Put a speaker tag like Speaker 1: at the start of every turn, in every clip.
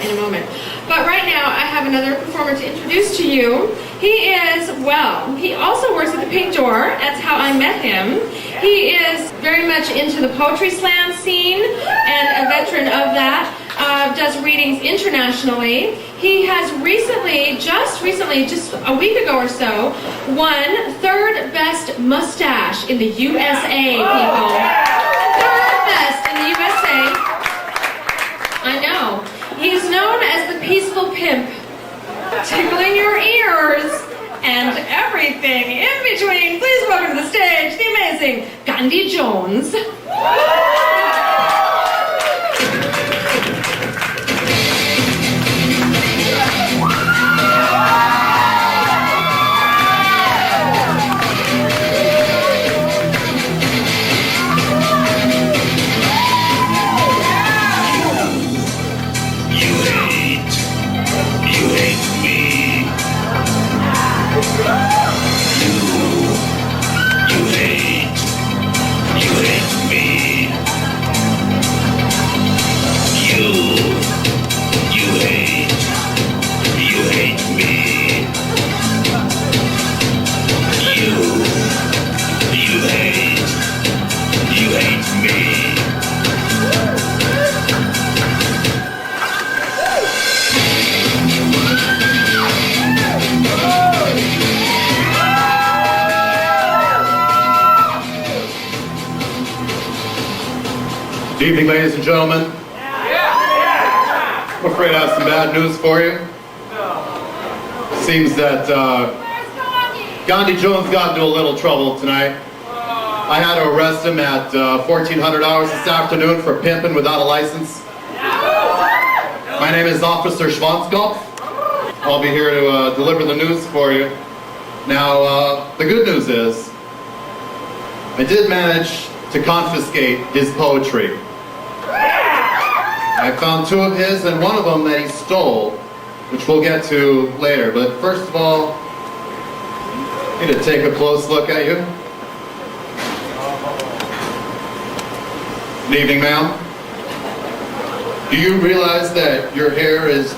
Speaker 1: in a moment. But right now, I have another performer to introduce to you. He is, well, he also works at the Pink Door. That's how I met him. He is very much into the poetry slam scene and a veteran of that. Does readings internationally. He has recently, just a week ago or so, won third best mustache in the USA, people. Third best in the USA. I know. He's known as the Peaceful Pimp, tickling your ears and everything in between. Please welcome to the stage the amazing Gandhi Jones.
Speaker 2: Good evening, ladies and gentlemen. I'm afraid I have some bad news for you. Seems that Gandhi Jones got into a little trouble tonight. I had to arrest him at 1400 hours this afternoon for pimping without a license. My name is Officer SchwanzKopf. I'll be here to deliver the news for you. Now, the good news is, I did manage to confiscate his poetry. I found two of his and one of them that he stole, which we'll get to later. But first of all, I need to take a close look at you. Good evening, ma'am. Do you realize that your hair is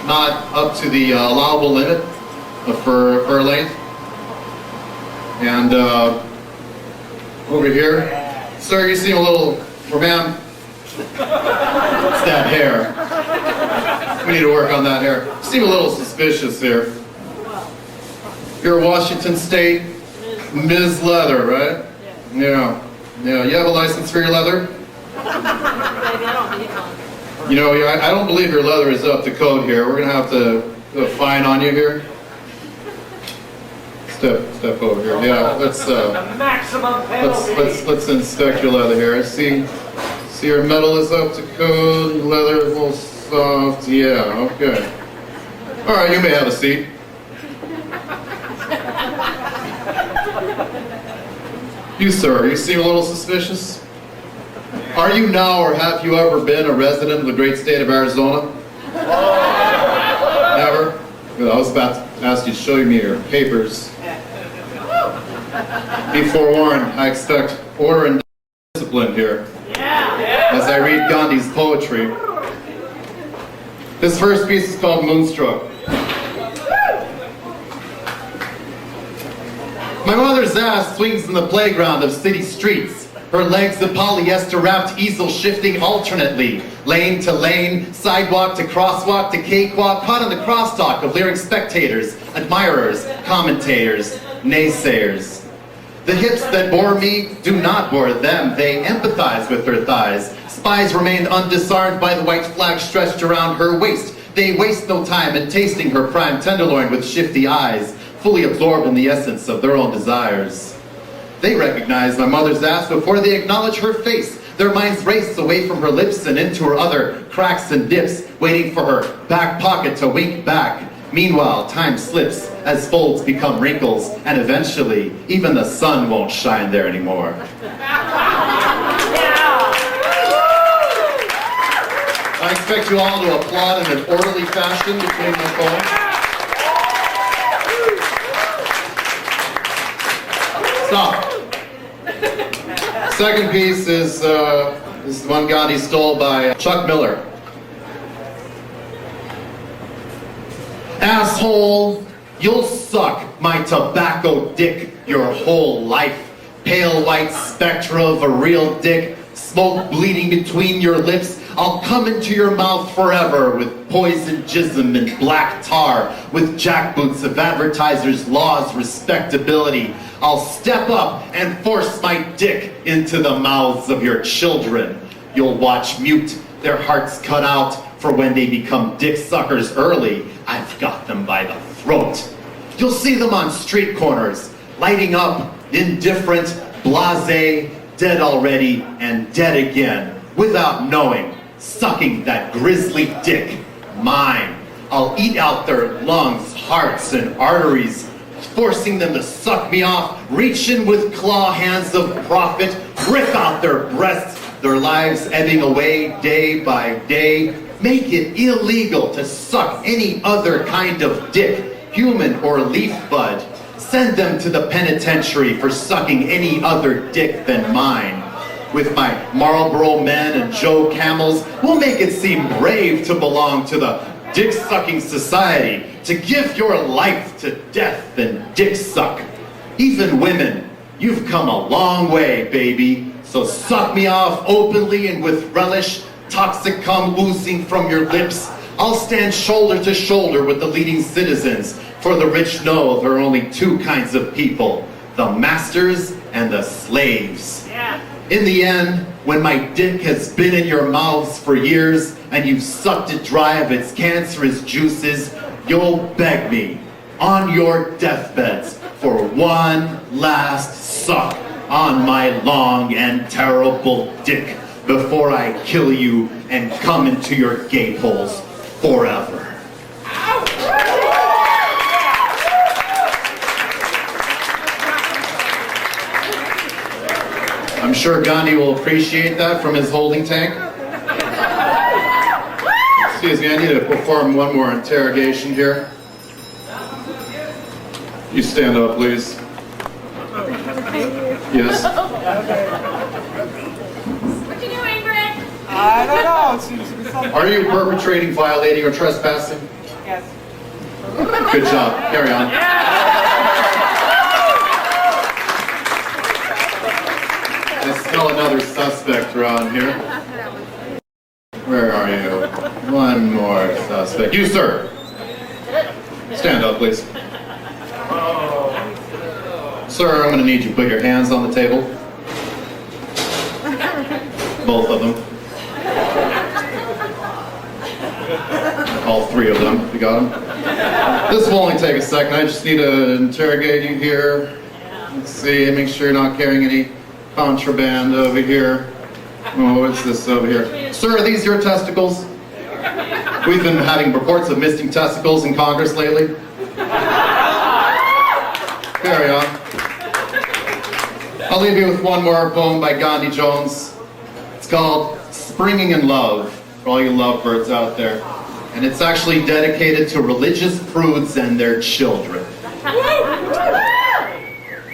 Speaker 2: not up to the allowable limit of fur length? And over here, sir, you seem a little, or ma'am, it's that hair. We need to work on that hair. You seem a little suspicious here. You're Washington State Ms. Leather, right? Yeah. Yeah. You have a license for your leather? You know, I don't believe your leather is up to code here. We're gonna have to do a fine on you here. Step over here. Yeah, let's inspect your leather here. See your metal is up to code, leather is a little soft. Yeah, okay. All right, you may have a seat. You, sir, you seem a little suspicious. Are you now or have you ever been a resident of the great state of Arizona? Never? Good, I was about to ask you to show me your papers. Be forewarned, I expect order and discipline here as I read Gandhi's poetry. This first piece is called Moonstruck. My mother's ass swings in the playground of city streets. Her legs a polyester-wrapped easel shifting alternately, lane to lane, sidewalk to crosswalk to cakewalk, caught in the crosstalk of leering spectators, admirers, commentators, naysayers. The hips that bore me do not bore them. They empathize with her thighs. Spies remained undisarmed by the white flag stretched around her waist. They waste no time in tasting her prime tenderloin with shifty eyes, fully absorbed in the essence of their own desires. They recognize my mother's ass before they acknowledge her face. Their minds race away from her lips and into her other cracks and dips, waiting for her back pocket to wink back. Meanwhile, time slips as folds become wrinkles, and eventually, even the sun won't shine there anymore. I expect you all to applaud in an orderly fashion between the poems. Stop. Second piece is one Gandhi stole by Chuck Miller. Asshole, you'll suck my tobacco dick your whole life. Pale white spectra of a real dick, smoke bleeding between your lips. I'll come into your mouth forever with poison jism and black tar, with jackboots of advertisers' laws, respectability. I'll step up and force my dick into the mouths of your children. You'll watch mute, their hearts cut out, for when they become dick suckers early, I've got them by the throat. You'll see them on street corners, lighting up, indifferent, blasé, dead already, and dead again, without knowing, sucking that grisly dick, mine. I'll eat out their lungs, hearts, and arteries, forcing them to suck me off, reach in with claw hands of profit, rip out their breasts, their lives ebbing away day by day, make it illegal to suck any other kind of dick, human or leaf bud. Send them to the penitentiary for sucking any other dick than mine. With my Marlboro men and Joe Camels, we'll make it seem brave to belong to the dick-sucking society, to give your life to death and dick suck. Even women, you've come a long way, baby. So suck me off openly and with relish, toxic cum oozing from your lips. I'll stand shoulder to shoulder with the leading citizens, for the rich know there are only two kinds of people, the masters and the slaves. Yeah. In the end, when my dick has been in your mouths for years and you've sucked it dry of its cancerous juices, you'll beg me on your deathbeds for one last suck on my long and terrible dick before I kill you and come into your gape holes forever. I'm sure Gandhi will appreciate that from his holding tank. Excuse me, I need to perform one more interrogation here. You stand up, please. Yes?
Speaker 1: What you doing, Brett?
Speaker 3: I don't know. It seems to be something.
Speaker 2: Are you perpetrating, violating, or trespassing?
Speaker 3: Yes.
Speaker 2: Good job. Carry on. I smell another suspect around here. Where are you? One more suspect. You, sir. Stand up, please. Sir, I'm going to need you to put your hands on the table. Both of them. All three of them. You got them? This will only take a second. I just need to interrogate you here. Let's see, make sure you're not carrying any contraband over here. Oh, what's this over here? Sir, are these your testicles? We've been having reports of missing testicles in Congress lately. Carry on. I'll leave you with one more poem by Gandhi Jones. It's called Springing in Love, for all you lovebirds out there. And it's actually dedicated to religious prudes and their children.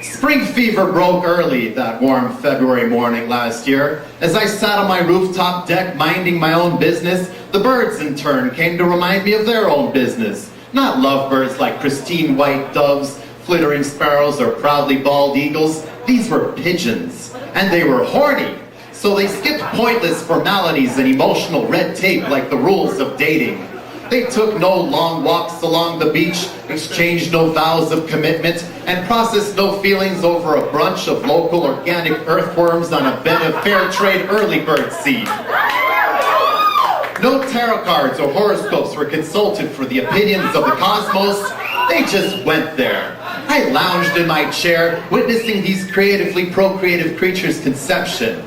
Speaker 2: Spring fever broke early that warm February morning last year. As I sat on my rooftop deck minding my own business, the birds in turn came to remind me of their own business. Not lovebirds like pristine white doves, flittering sparrows, or proudly bald eagles. These were pigeons, and they were horny. So they skipped pointless formalities and emotional red tape like the rules of dating. They took no long walks along the beach, exchanged no vows of commitment, and processed no feelings over a brunch of local organic earthworms on a bed of fair trade early bird seed. No tarot cards or horoscopes were consulted for the opinions of the cosmos. They just went there. I lounged in my chair, witnessing these creatively procreative creatures' conception.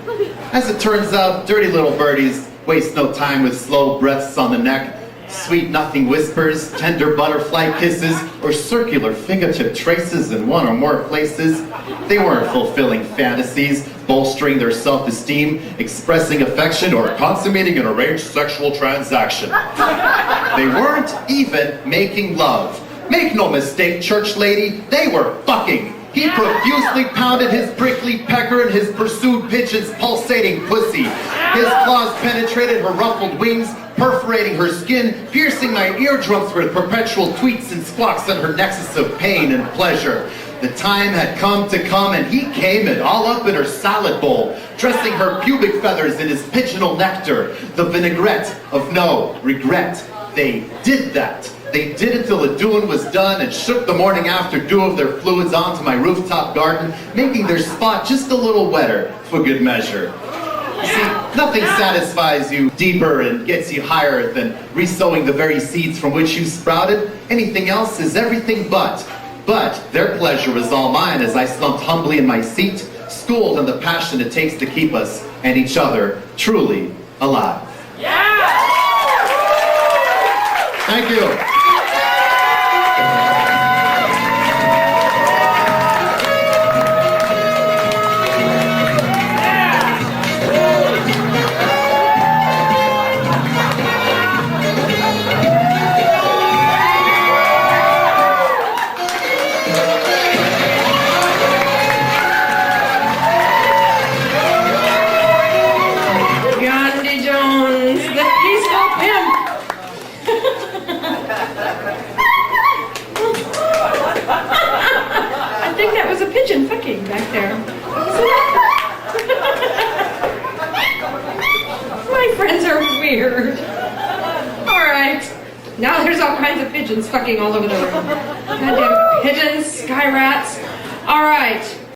Speaker 2: As it turns out, dirty little birdies waste no time with slow breaths on the neck, sweet nothing whispers, tender butterfly kisses, or circular fingertip traces in one or more places. They weren't fulfilling fantasies, bolstering their self-esteem, expressing affection, or consummating an arranged sexual transaction. They weren't even making love. Make no mistake, church lady, they were fucking. He profusely pounded his prickly pecker in his pursued pigeon's pulsating pussy. His claws penetrated her ruffled wings, perforating her skin, piercing my eardrums with perpetual tweets and squawks on her nexus of pain and pleasure. The time had come to come, and he came it all up in her salad bowl, dressing her pubic feathers in his pigeonal nectar, the vinaigrette of no regret. They did that. They did it till the doing was done and shook the morning after dew of their fluids onto my rooftop garden, making their spot just a little wetter for good measure. You see, nothing satisfies you deeper and gets you higher than resowing the very seeds from which you sprouted. Anything else is everything but. But their pleasure was all mine as I slumped humbly in my seat, schooled in the passion it takes to keep us and each other truly alive.
Speaker 1: Yeah!
Speaker 2: Thank you.
Speaker 1: Gandhi Jones, the peaceful pimp. I think that was a pigeon fucking back there. My friends are weird. All right. Now there's all kinds of pigeons fucking all over the room. Goddamn pigeons, sky rats. All right.